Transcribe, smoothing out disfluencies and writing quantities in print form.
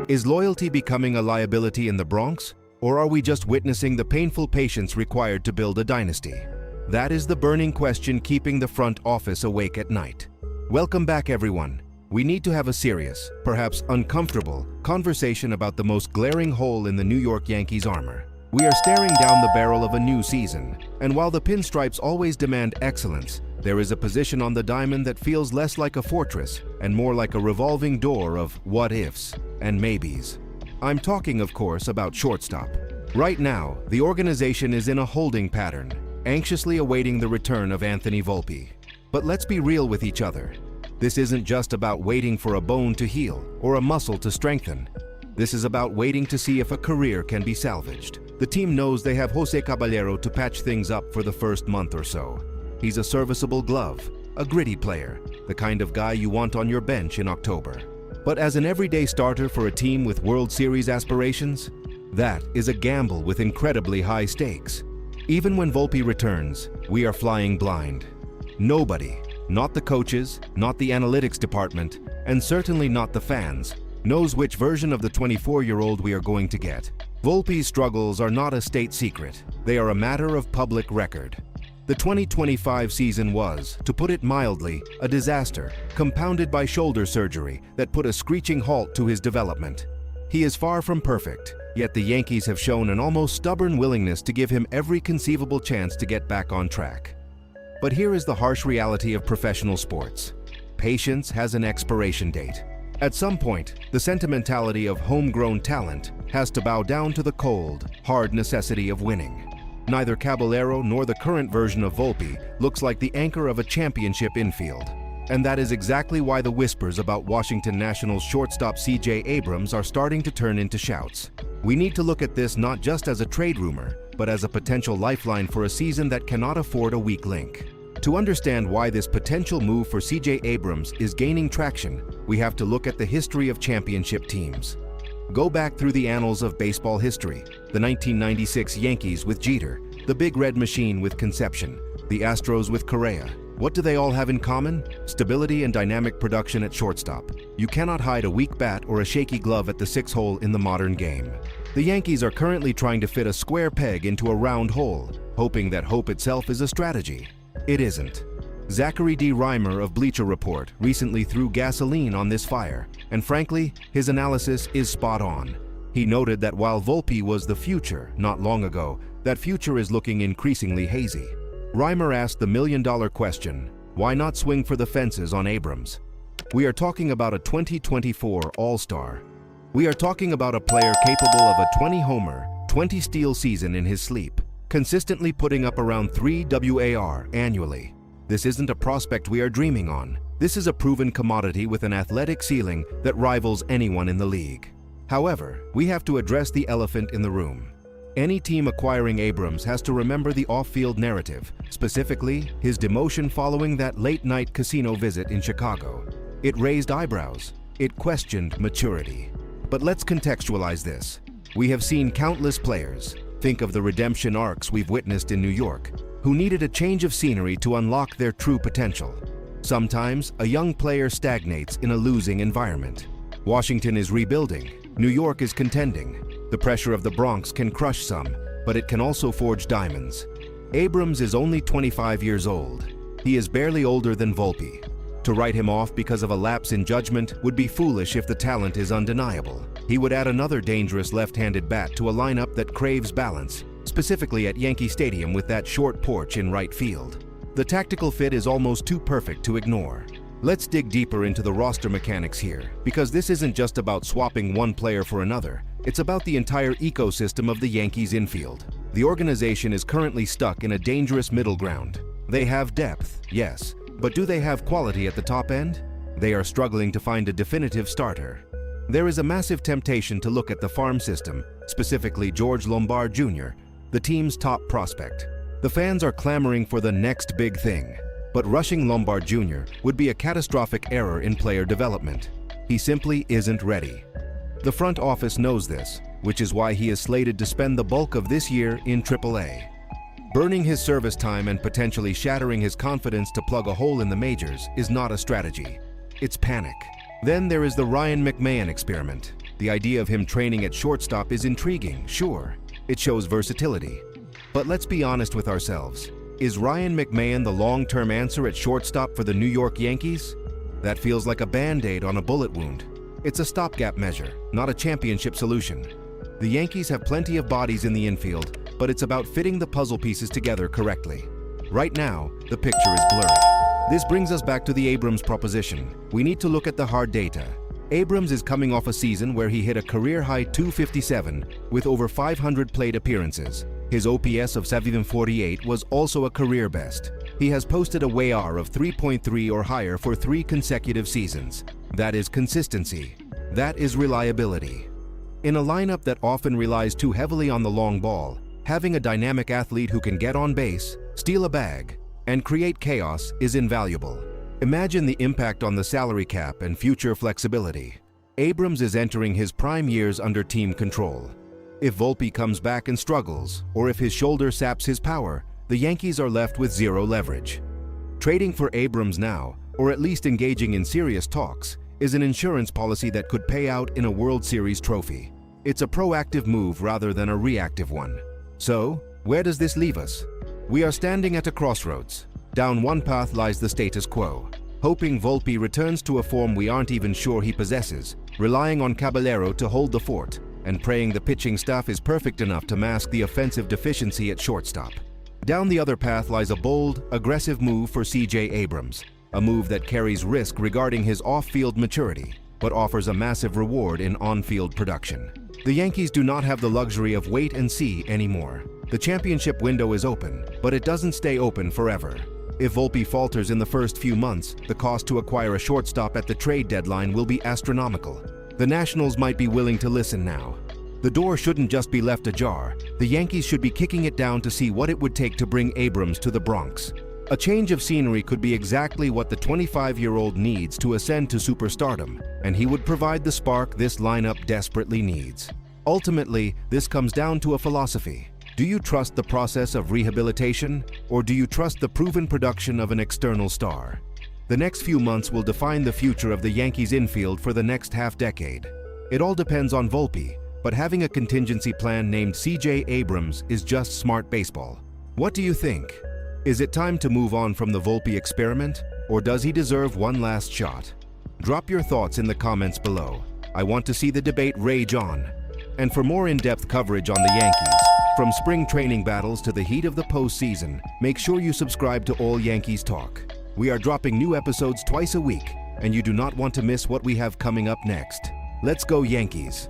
Is loyalty becoming a liability in the Bronx, or are we just witnessing the painful patience required to build a dynasty? That is the burning question keeping the front office awake at night. Welcome back, everyone. We need to have a serious, perhaps uncomfortable, conversation about the most glaring hole in the New York Yankees armor. We are staring down the barrel of a new season, and while the pinstripes always demand excellence, there is a position on the diamond that feels less like a fortress and more like a revolving door of what-ifs and maybes. I'm talking, of course, about shortstop. Right now, the organization is in a holding pattern, anxiously awaiting the return of Anthony Volpe. But let's be real with each other. This isn't just about waiting for a bone to heal or a muscle to strengthen. This is about waiting to see if a career can be salvaged. The team knows they have Jose Caballero to patch things up for the first month or so. He's a serviceable glove, a gritty player, the kind of guy you want on your bench in October. But as an everyday starter for a team with World Series aspirations, that is a gamble with incredibly high stakes. Even when Volpe returns, we are flying blind. Nobody, not the coaches, not the analytics department, and certainly not the fans, knows which version of the 24-year-old we are going to get. Volpe's struggles are not a state secret. They are a matter of public record. The 2025 season was, to put it mildly, a disaster, compounded by shoulder surgery that put a screeching halt to his development. He is far from perfect, yet the Yankees have shown an almost stubborn willingness to give him every conceivable chance to get back on track. But here is the harsh reality of professional sports. Patience has an expiration date. At some point, the sentimentality of homegrown talent has to bow down to the cold, hard necessity of winning. Neither Caballero nor the current version of Volpe looks like the anchor of a championship infield. And that is exactly why the whispers about Washington Nationals shortstop CJ Abrams are starting to turn into shouts. We need to look at this not just as a trade rumor, but as a potential lifeline for a season that cannot afford a weak link. To understand why this potential move for CJ Abrams is gaining traction, we have to look at the history of championship teams. Go back through the annals of baseball history: the 1996 Yankees with Jeter, the Big Red Machine with Conception, the Astros with Correa. What do they all have in common? Stability and dynamic production at shortstop. You cannot hide a weak bat or a shaky glove at the six-hole in the modern game. The Yankees are currently trying to fit a square peg into a round hole, hoping that hope itself is a strategy. It isn't. Zachary D. Reimer of Bleacher Report recently threw gasoline on this fire, and frankly, his analysis is spot on. He noted that while Volpe was the future not long ago, that future is looking increasingly hazy. Reimer asked the million-dollar question: why not swing for the fences on Abrams? We are talking about a 2024 All-Star. We are talking about a player capable of a 20-homer, 20-steal season in his sleep, consistently putting up around 3 WAR annually. This isn't a prospect we are dreaming on. This is a proven commodity with an athletic ceiling that rivals anyone in the league. However, we have to address the elephant in the room. Any team acquiring Abrams has to remember the off-field narrative, specifically his demotion following that late-night casino visit in Chicago. It raised eyebrows. It questioned maturity. But let's contextualize this. We have seen countless players, think of the redemption arcs we've witnessed in New York, who needed a change of scenery to unlock their true potential. Sometimes, a young player stagnates in a losing environment. Washington is rebuilding. New York is contending. The pressure of the Bronx can crush some, but it can also forge diamonds. Abrams is only 25 years old. He is barely older than Volpe. To write him off because of a lapse in judgment would be foolish if the talent is undeniable. He would add another dangerous left-handed bat to a lineup that craves balance, specifically at Yankee Stadium with that short porch in right field. The tactical fit is almost too perfect to ignore. Let's dig deeper into the roster mechanics here, because this isn't just about swapping one player for another. It's about the entire ecosystem of the Yankees infield. The organization is currently stuck in a dangerous middle ground. They have depth, yes, but do they have quality at the top end? They are struggling to find a definitive starter. There is a massive temptation to look at the farm system, specifically George Lombard Jr., the team's top prospect. The fans are clamoring for the next big thing, but rushing Lombard Jr. would be a catastrophic error in player development. He simply isn't ready. The front office knows this, which is why he is slated to spend the bulk of this year in AAA. Burning his service time and potentially shattering his confidence to plug a hole in the majors is not a strategy. It's panic. Then there is the Ryan McMahon experiment. The idea of him training at shortstop is intriguing, sure. It shows versatility. But let's be honest with ourselves. Is Ryan McMahon the long-term answer at shortstop for the New York Yankees? That feels like a band-aid on a bullet wound. It's a stopgap measure, not a championship solution. The Yankees have plenty of bodies in the infield, but it's about fitting the puzzle pieces together correctly. Right now, the picture is blurry. This brings us back to the Abrams proposition. We need to look at the hard data. Abrams is coming off a season where he hit a career-high .257 with over 500 plate appearances. His OPS of 748 was also a career best. He has posted a WAR of 3.3 or higher for 3 consecutive seasons. That is consistency. That is reliability. In a lineup that often relies too heavily on the long ball, having a dynamic athlete who can get on base, steal a bag, and create chaos is invaluable. Imagine the impact on the salary cap and future flexibility. Abrams is entering his prime years under team control. If Volpe comes back and struggles, or if his shoulder saps his power, the Yankees are left with zero leverage. Trading for Abrams now, or at least engaging in serious talks, is an insurance policy that could pay out in a World Series trophy. It's a proactive move rather than a reactive one. So, where does this leave us? We are standing at a crossroads. Down one path lies the status quo, hoping Volpe returns to a form we aren't even sure he possesses, relying on Caballero to hold the fort, and praying the pitching staff is perfect enough to mask the offensive deficiency at shortstop. Down the other path lies a bold, aggressive move for CJ Abrams, a move that carries risk regarding his off-field maturity, but offers a massive reward in on-field production. The Yankees do not have the luxury of wait and see anymore. The championship window is open, but it doesn't stay open forever. If Volpe falters in the first few months, the cost to acquire a shortstop at the trade deadline will be astronomical. The Nationals might be willing to listen now. The door shouldn't just be left ajar. The Yankees should be kicking it down to see what it would take to bring Abrams to the Bronx. A change of scenery could be exactly what the 25-year-old needs to ascend to superstardom, and he would provide the spark this lineup desperately needs. Ultimately, this comes down to a philosophy. Do you trust the process of rehabilitation, or do you trust the proven production of an external star? The next few months will define the future of the Yankees infield for the next half-decade. It all depends on Volpe, but having a contingency plan named CJ Abrams is just smart baseball. What do you think? Is it time to move on from the Volpe experiment, or does he deserve one last shot? Drop your thoughts in the comments below. I want to see the debate rage on. And for more in-depth coverage on the Yankees, from spring training battles to the heat of the postseason, make sure you subscribe to All Yankees Talk. We are dropping new episodes twice a week, and you do not want to miss what we have coming up next. Let's go Yankees!